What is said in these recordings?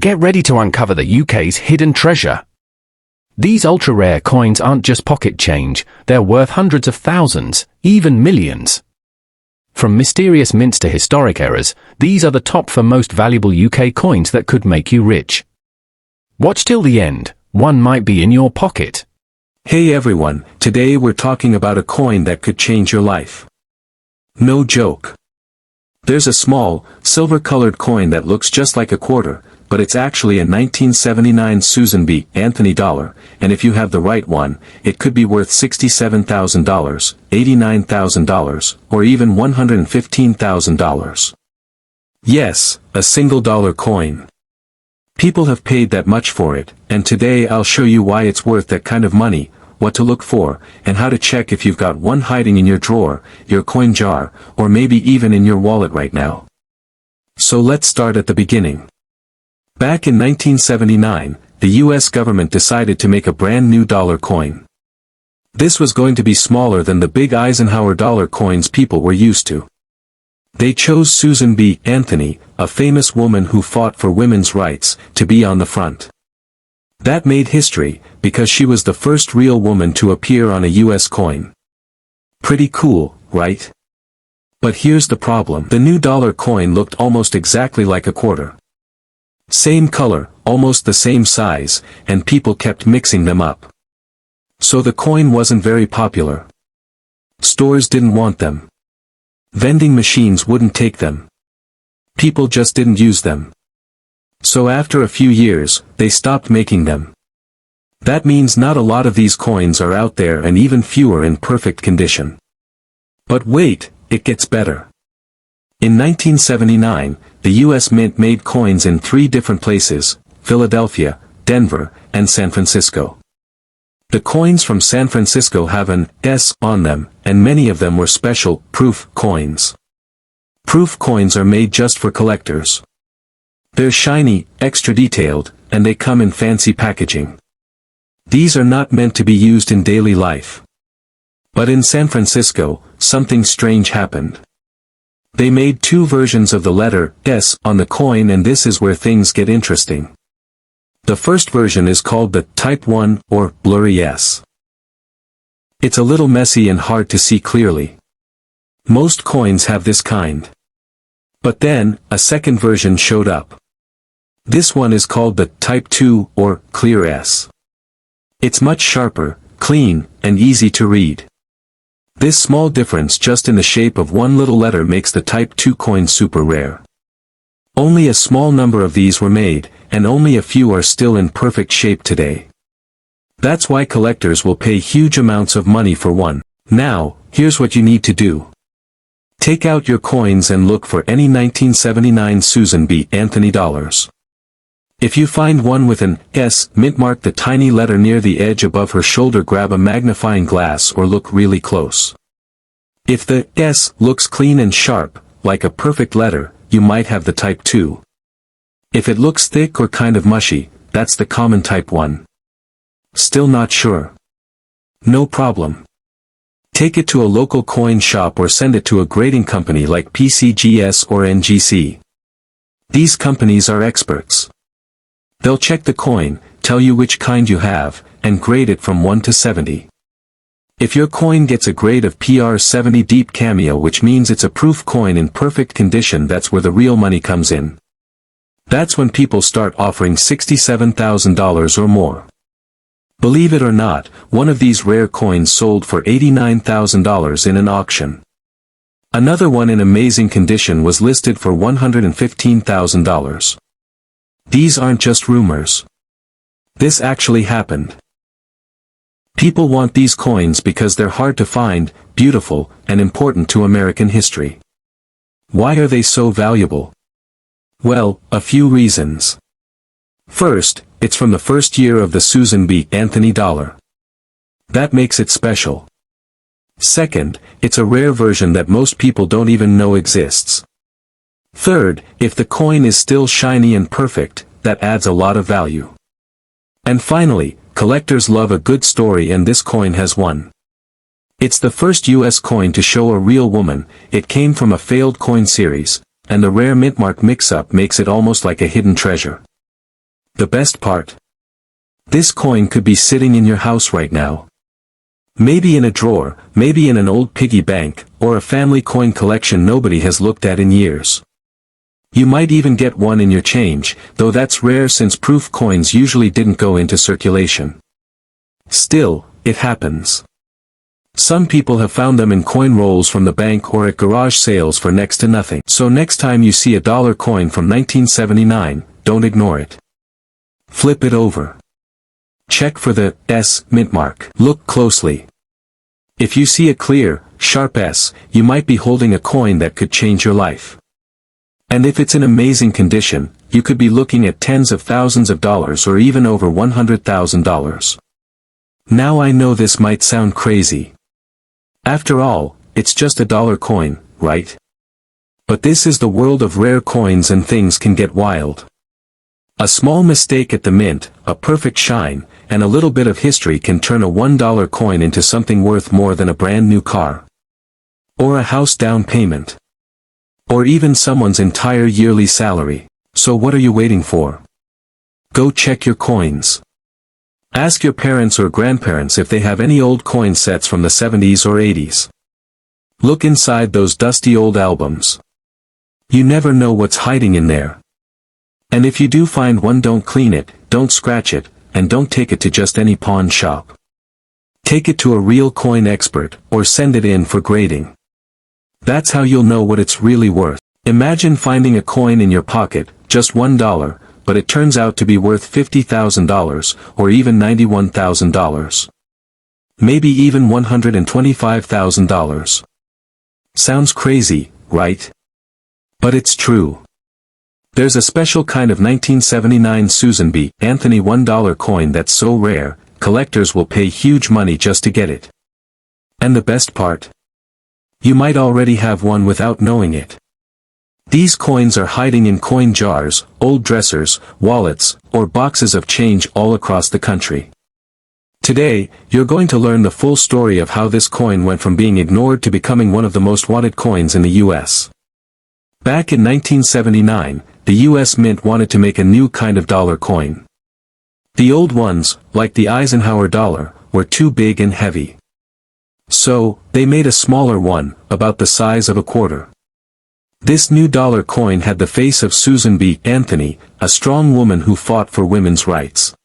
Get ready to uncover the UK's hidden treasure. These ultra-rare coins aren't just pocket change, they're worth hundreds of thousands, even millions. From mysterious mints to historic errors, these are the top for most valuable UK coins that could make you rich. Watch till the end, one might be in your pocket. Hey everyone, today we're talking about a coin that could change your life. No joke. There's a small, silver-colored coin that looks just like a quarter, but it's actually a 1979 Susan B. Anthony dollar, and if you have the right one, it could be worth $67,000, $89,000, or even $115,000. Yes, a single dollar coin. People have paid that much for it, and today I'll show you why it's worth that kind of money, what to look for, and how to check if you've got one hiding in your drawer, your coin jar, or maybe even in your wallet right now. So let's start at the beginning. Back in 1979, the US government decided to make a brand new dollar coin. This was going to be smaller than the big Eisenhower dollar coins people were used to. They chose Susan B. Anthony, a famous woman who fought for women's rights, to be on the front. That made history, because she was the first real woman to appear on a US coin. Pretty cool, right? But here's the problem. The new dollar coin looked almost exactly like a quarter. Same color, almost the same size, and people kept mixing them up. So the coin wasn't very popular. Stores didn't want them. Vending machines wouldn't take them. People just didn't use them. So after a few years, they stopped making them. That means not a lot of these coins are out there and even fewer in perfect condition. But wait, it gets better. In 1979, the US Mint made coins in 3 different places: Philadelphia, Denver, and San Francisco. The coins from San Francisco have an S on them, and many of them were special proof coins. Proof coins are made just for collectors. They're shiny, extra detailed, and they come in fancy packaging. These are not meant to be used in daily life. But in San Francisco, something strange happened. They made 2 versions of the letter S on the coin, and this is where things get interesting. The first version is called the Type 1, or blurry S. It's a little messy and hard to see clearly. Most coins have this kind. But then, a second version showed up. This one is called the Type 2, or clear S. It's much sharper, clean, and easy to read. This small difference just in the shape of one little letter makes the Type 2 coin super rare. Only a small number of these were made, and only a few are still in perfect shape today. That's why collectors will pay huge amounts of money for one. Now, here's what you need to do. Take out your coins and look for any 1979 Susan B. Anthony dollars. If you find one with an S, mint mark the tiny letter near the edge above her shoulder. Grab a magnifying glass or look really close. If the S looks clean and sharp, like a perfect letter, you might have the Type 2. If it looks thick or kind of mushy, that's the common Type 1. Still not sure? No problem. Take it to a local coin shop or send it to a grading company like PCGS or NGC. These companies are experts. They'll check the coin, tell you which kind you have, and grade it from 1 to 70. If your coin gets a grade of PR 70 deep cameo, which means it's a proof coin in perfect condition, that's where the real money comes in. That's when people start offering $67,000 or more. Believe it or not, one of these rare coins sold for $89,000 in an auction. Another one in amazing condition was listed for $115,000. These aren't just rumors. This actually happened. People want these coins because they're hard to find, beautiful, and important to American history. Why are they so valuable? Well, a few reasons. First, it's from the first year of the Susan B. Anthony dollar. That makes it special. Second, it's a rare version that most people don't even know exists. Third, if the coin is still shiny and perfect, that adds a lot of value. And finally, collectors love a good story, and this coin has one. It's the first US coin to show a real woman. It came from a failed coin series, and the rare mintmark mix-up makes it almost like a hidden treasure. The best part? This coin could be sitting in your house right now. Maybe in a drawer, maybe in an old piggy bank, or a family coin collection nobody has looked at in years. You might even get one in your change, though that's rare since proof coins usually didn't go into circulation. Still, it happens. Some people have found them in coin rolls from the bank or at garage sales for next to nothing. So next time you see a dollar coin from 1979, don't ignore it. Flip it over. Check for the S mint mark. Look closely. If you see a clear, sharp S, you might be holding a coin that could change your life. And if it's in amazing condition, you could be looking at tens of thousands of dollars or even over $100,000. Now I know this might sound crazy. After all, it's just a dollar coin, right? But this is the world of rare coins and things can get wild. A small mistake at the mint, a perfect shine, and a little bit of history can turn a $1 coin into something worth more than a brand new car. Or a house down payment. Or even someone's entire yearly salary. So what are you waiting for? Go check your coins. Ask your parents or grandparents if they have any old coin sets from the 70s or 80s. Look inside those dusty old albums. You never know what's hiding in there. And if you do find one, don't clean it, don't scratch it, and don't take it to just any pawn shop. Take it to a real coin expert, or send it in for grading. That's how you'll know what it's really worth. Imagine finding a coin in your pocket, just $1, but it turns out to be worth $50,000, or even $91,000. Maybe even $125,000. Sounds crazy, right? But it's true. There's a special kind of 1979 Susan B. Anthony $1 coin that's so rare, collectors will pay huge money just to get it. And the best part? You might already have one without knowing it. These coins are hiding in coin jars, old dressers, wallets, or boxes of change all across the country. Today, you're going to learn the full story of how this coin went from being ignored to becoming one of the most wanted coins in the U.S. Back in 1979, the U.S. Mint wanted to make a new kind of dollar coin. The old ones, like the Eisenhower dollar, were too big and heavy. So, they made a smaller one, about the size of a quarter. This new dollar coin had the face of Susan B. Anthony, a strong woman who fought for women's rights.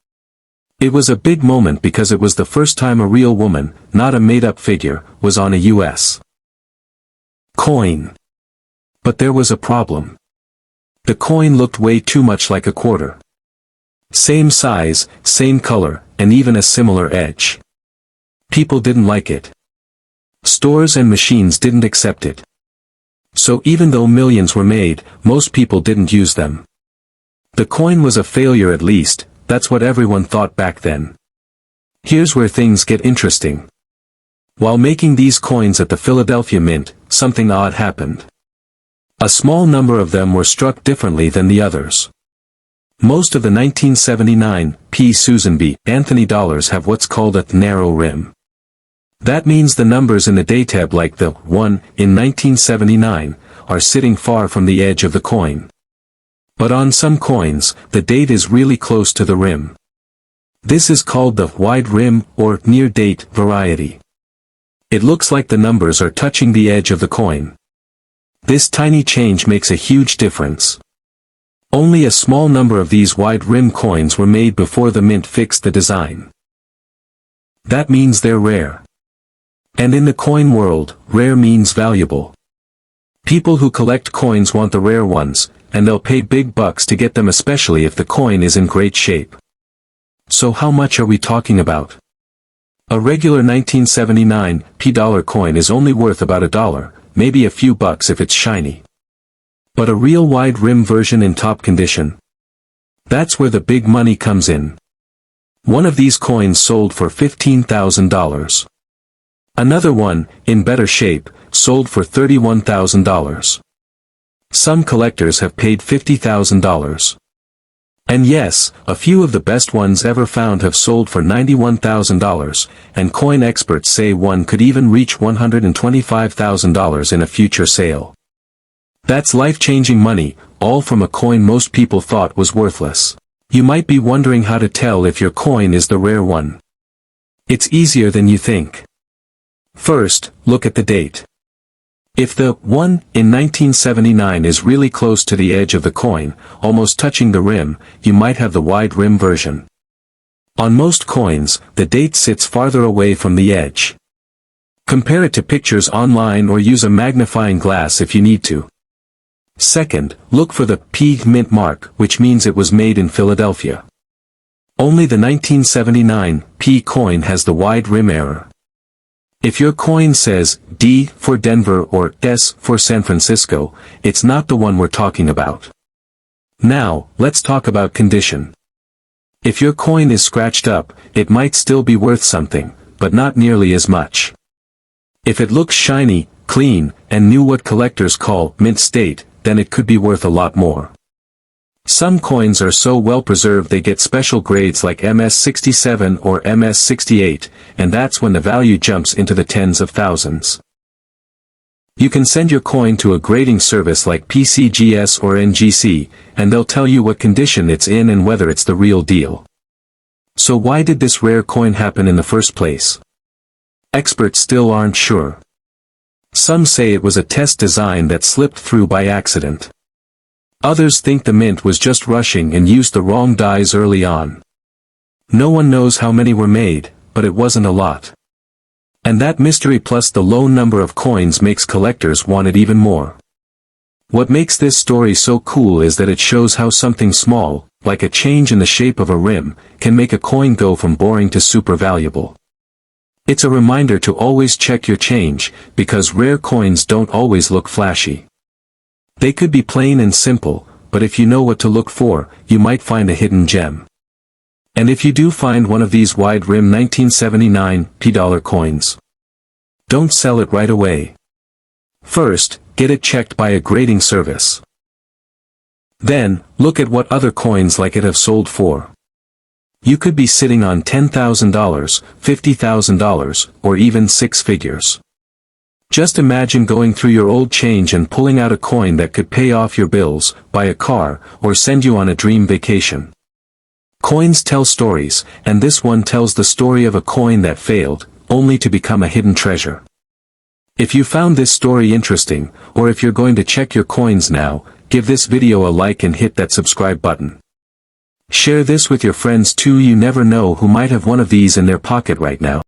It was a big moment because it was the first time a real woman, not a made-up figure, was on a U.S. coin. But there was a problem. The coin looked way too much like a quarter. Same size, same color, and even a similar edge. People didn't like it. Stores and machines didn't accept it. So even though millions were made, most people didn't use them. The coin was a failure, at least, that's what everyone thought back then. Here's where things get interesting. While making these coins at the Philadelphia Mint, something odd happened. A small number of them were struck differently than the others. Most of the 1979 P. Susan B. Anthony dollars have what's called a narrow rim. That means the numbers in the datab, like the 1 in 1979, are sitting far from the edge of the coin. But on some coins, the date is really close to the rim. This is called the wide rim or near date variety. It looks like the numbers are touching the edge of the coin. This tiny change makes a huge difference. Only a small number of these wide rim coins were made before the mint fixed the design. That means they're rare. And in the coin world, rare means valuable. People who collect coins want the rare ones, and they'll pay big bucks to get them, especially if the coin is in great shape. So how much are we talking about? A regular 1979 P dollar coin is only worth about $1, maybe a few bucks if it's shiny. But a real wide rim version in top condition? That's where the big money comes in. One of these coins sold for $15,000. Another one, in better shape, sold for $31,000. Some collectors have paid $50,000. And yes, a few of the best ones ever found have sold for $91,000, and coin experts say one could even reach $125,000 in a future sale. That's life-changing money, all from a coin most people thought was worthless. You might be wondering how to tell if your coin is the rare one. It's easier than you think. First, look at the date. If the 1 in 1979 is really close to the edge of the coin, almost touching the rim, you might have the wide rim version. On most coins, the date sits farther away from the edge. Compare it to pictures online or use a magnifying glass if you need to. Second, look for the P mint mark, which means it was made in Philadelphia. Only the 1979 P coin has the wide rim error. If your coin says D for Denver or S for San Francisco, it's not the one we're talking about. Now, let's talk about condition. If your coin is scratched up, it might still be worth something, but not nearly as much. If it looks shiny, clean, and new, what collectors call mint state, then it could be worth a lot more. Some coins are so well preserved they get special grades like MS67 or MS68, and that's when the value jumps into the tens of thousands. You can send your coin to a grading service like PCGS or NGC, and they'll tell you what condition it's in and whether it's the real deal. So why did this rare coin happen in the first place? Experts still aren't sure. Some say it was a test design that slipped through by accident. Others think the mint was just rushing and used the wrong dies early on. No one knows how many were made, but it wasn't a lot. And that mystery plus the low number of coins makes collectors want it even more. What makes this story so cool is that it shows how something small, like a change in the shape of a rim, can make a coin go from boring to super valuable. It's a reminder to always check your change, because rare coins don't always look flashy. They could be plain and simple, but if you know what to look for, you might find a hidden gem. And if you do find one of these wide-rim 1979 $P coins, don't sell it right away. First, get it checked by a grading service. Then, look at what other coins like it have sold for. You could be sitting on $10,000, $50,000, or even six figures. Just imagine going through your old change and pulling out a coin that could pay off your bills, buy a car, or send you on a dream vacation. Coins tell stories, and this one tells the story of a coin that failed, only to become a hidden treasure. If you found this story interesting, or if you're going to check your coins now, give this video a like and hit that subscribe button. Share this with your friends too, you never know who might have one of these in their pocket right now.